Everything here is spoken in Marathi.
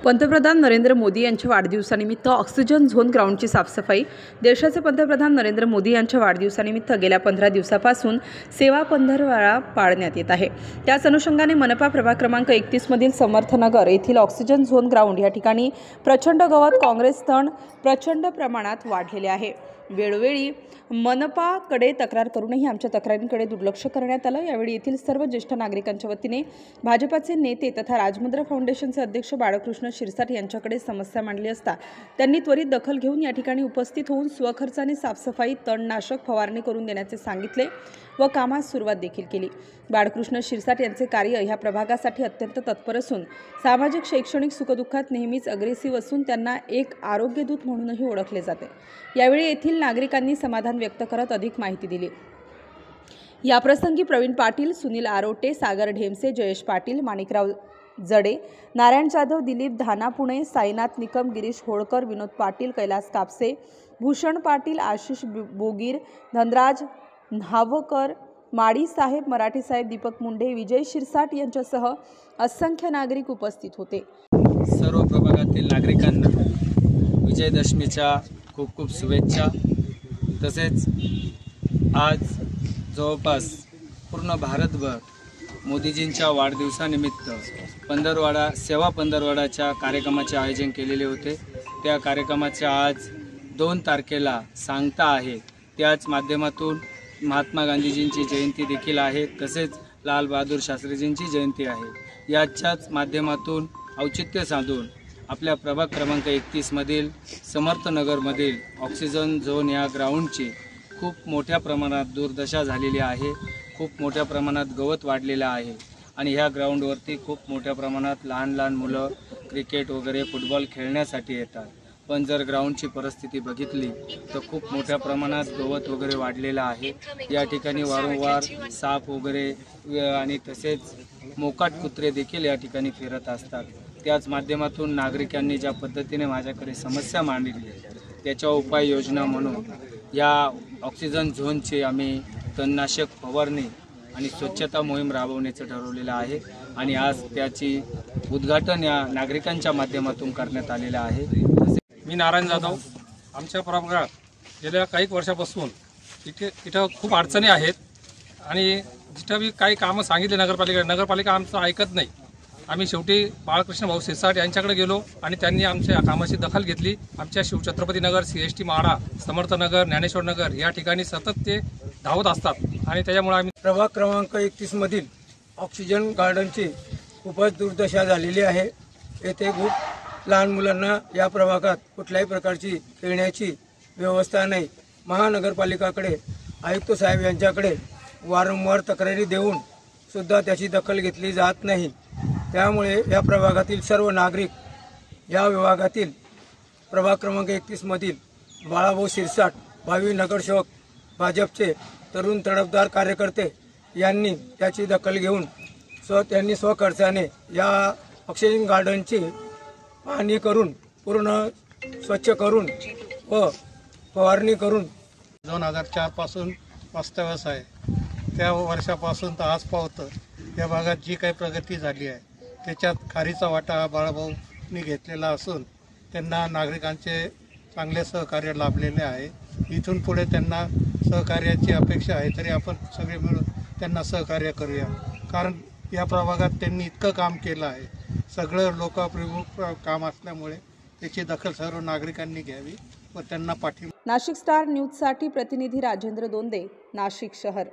पंतप्रधान नरेंद्र मोदी यांच्या वाढदिवसानिमित्त ऑक्सिजन झोन ग्राउंडची साफसफाई। देशाचे पंतप्रधान नरेंद्र मोदी यांच्या वाढदिवसानिमित्त गेल्या 15 दिवसापासून सेवा पंधरवडा पाळण्यात येत आहे। त्याच अनुषंगाने मनपा प्रभाग क्रमांक 31 मधील समर्थनगर येथील ऑक्सिजन झोन ग्राउंड या ठिकाणी प्रचंड गवत काँग्रेस तण प्रचंड प्रमाणात वाढलेले आहे। वेळोवेळी मनपाकडे तक्रार करूनही आमच्या तक्रारींकडे दुर्लक्ष करण्यात आलं। यावेळी येथील सर्व ज्येष्ठ नागरिकांच्या वतीने भाजपाचे नेते तथा राजमुद्रा फाउंडेशनचे अध्यक्ष बाळकृष्ण शिरसाट यांच्याकडे समस्या मांडली असता त्यांनी त्वरित दखल घेऊन या ठिकाणी उपस्थित होऊन स्वखर्चाने साफसफाई तणनाशक फवारणी करून देण्याचे सांगितले व कामास सुरुवात देखील केली। बाळकृष्ण शिरसाट यांचे कार्य ह्या प्रभागासाठी अत्यंत तत्पर असून सामाजिक शैक्षणिक सुखदुःखात नेहमीच अग्रेसिव्ह असून त्यांना एक आरोग्यदूत म्हणूनही ओळखले जाते। यावेळी येथील नागरिकांनी समाधान व्यक्त करत अधिक माहिती दिली। या प्रसंगी प्रवीण पाटील, सुनील आरोटे, सागर ढेमसे, जयेश पाटील, माणिकराव जडे, नारायण जाधव, दिलीप धाना पुणे, साईनाथ निकम, गिरीश होळकर, विनोद पाटील, कैलास कापसे, भूषण पाटील, आशिष बोगीर, धनराज न्हावकर, माडी साहेब, मराठी साहेब, दीपक मुंडे, विजय शिरसाट यांच्यासह असंख्य नागरिक उपस्थित होते। सर्व प्रभागातील नागरिकांना विजयदशमीच्या खूप खूप शुभेच्छा। तसेच आज जवळपास पूर्ण भारतभर मोदीजींच्या वाढदिवसानिमित्त पंधरवडा सेवा पंधरवडाच्या कार्यक्रमाचे आयोजन केलेले होते। त्या कार्यक्रमाच्या आज 2 तारखेला सांगता आहे। त्याच माध्यमातून महात्मा गांधीजींची जयंती देखील आहे, तसेच लाल बहादूर शास्त्रीजींची जयंती आहे। याच्याच माध्यमातून औचित्य साधून आपल्या प्रभाग क्रमांक 31 मधील समर्थनगरमधील ऑक्सिजन झोन या ग्राउंडची खूप मोठ्या प्रमाणात दुर्दशा झालेली आहे। खूप मोठ्या प्रमाणात गवत वाढलेलं आहे आणि ह्या ग्राउंडवरती खूप मोठ्या प्रमाणात लहान लहान मुलं क्रिकेट वगैरे फुटबॉल खेळण्यासाठी येतात। पण जर ग्राउंडची परिस्थिती बघितली तर खूप मोठ्या प्रमाणात गवत वगैरे वाढलेलं आहे। या ठिकाणी वारंवार साप वगैरे आणि तसेच मोकाट कुत्रे देखील या ठिकाणी फिरत असतात। त्याच माध्यमातून नागरिकांनी ज्या पद्धतीने माझ्याकडे समस्या मांडली त्याच्या उपाययोजना म्हणून या ऑक्सिजन झोनचे आम्ही तणनाशक फवारणी आणि स्वच्छता मोहीम राबवण्याचं ठरवलेलं आहे आणि आज त्याची उद्घाटन या नागरिकांच्या माध्यमातून करण्यात आलेलं आहे। मी नारायण जाधव, आमच्या प्रभागात गेल्या काही वर्षापासून इथं खूप अडचणी आहेत आणि जिथं मी काही कामं सांगितले नगरपालिका आमचं ऐकत नाही। आम्ही शेवटी बाळकृष्ण भाऊ शिरसाट यांच्याकडे गेलो आणि त्यांनी आमच्या कामाची दखल घेतली। आमच्या शिवछत्रपती नगर, CST माडा, समर्थनगर, ज्ञानेश्वर नगर या ठिकाणी सतत ते धावत असतात आणि त्याच्यामुळे आम्ही प्रभाग क्रमांक 31 मधील ऑक्सिजन गार्डनची खूपच दुर्दशा झालेली आहे। येथे खूप लहान मुलांना या प्रभागात कुठल्याही प्रकारची खेळण्याची व्यवस्था नाही। महानगरपालिकाकडे आयुक्त साहेब यांच्याकडे वारंवार तक्रारी देऊन सुद्धा त्याची दखल घेतली जात नाही। त्यामुळे या प्रभागातील सर्व नागरिक या विभागातील प्रभाग क्रमांक 31 मधील बाळाभाऊ शिरसाट, भावी नगरसेवक भाजपचे तरुण तडफदार कार्यकर्ते यांनी त्याची दखल घेऊन त्यांनी स्वखर्चाने या ऑक्सिजन गार्डनची पाहणी करून पूर्ण स्वच्छ करून व फवारणी करून 2004 पासून वास्तव्यास आहे। त्या वर्षापासून तर आज पावतं या भागात जी काही प्रगती झाली आहे त्याच्यात खारीचा वाटा बाळाभाऊंनी घेतलेला असून त्यांना नागरिकांचे चांगले सहकार्य लाभलेले आहे। इथून पुढे त्यांना सहकार्याची अपेक्षा आहे, तरी आपण सगळे मिळून त्यांना सहकार्य करूया, कारण या प्रभागात त्यांनी इतकं काम केलं आहे। सगळं लोकाभिमुख काम असल्यामुळे त्याची दखल सर्व नागरिकांनी घ्यावी व त्यांना पाठिंबा। नाशिक स्टार न्यूजसाठी प्रतिनिधी राजेंद्र दोंदे, नाशिक शहर।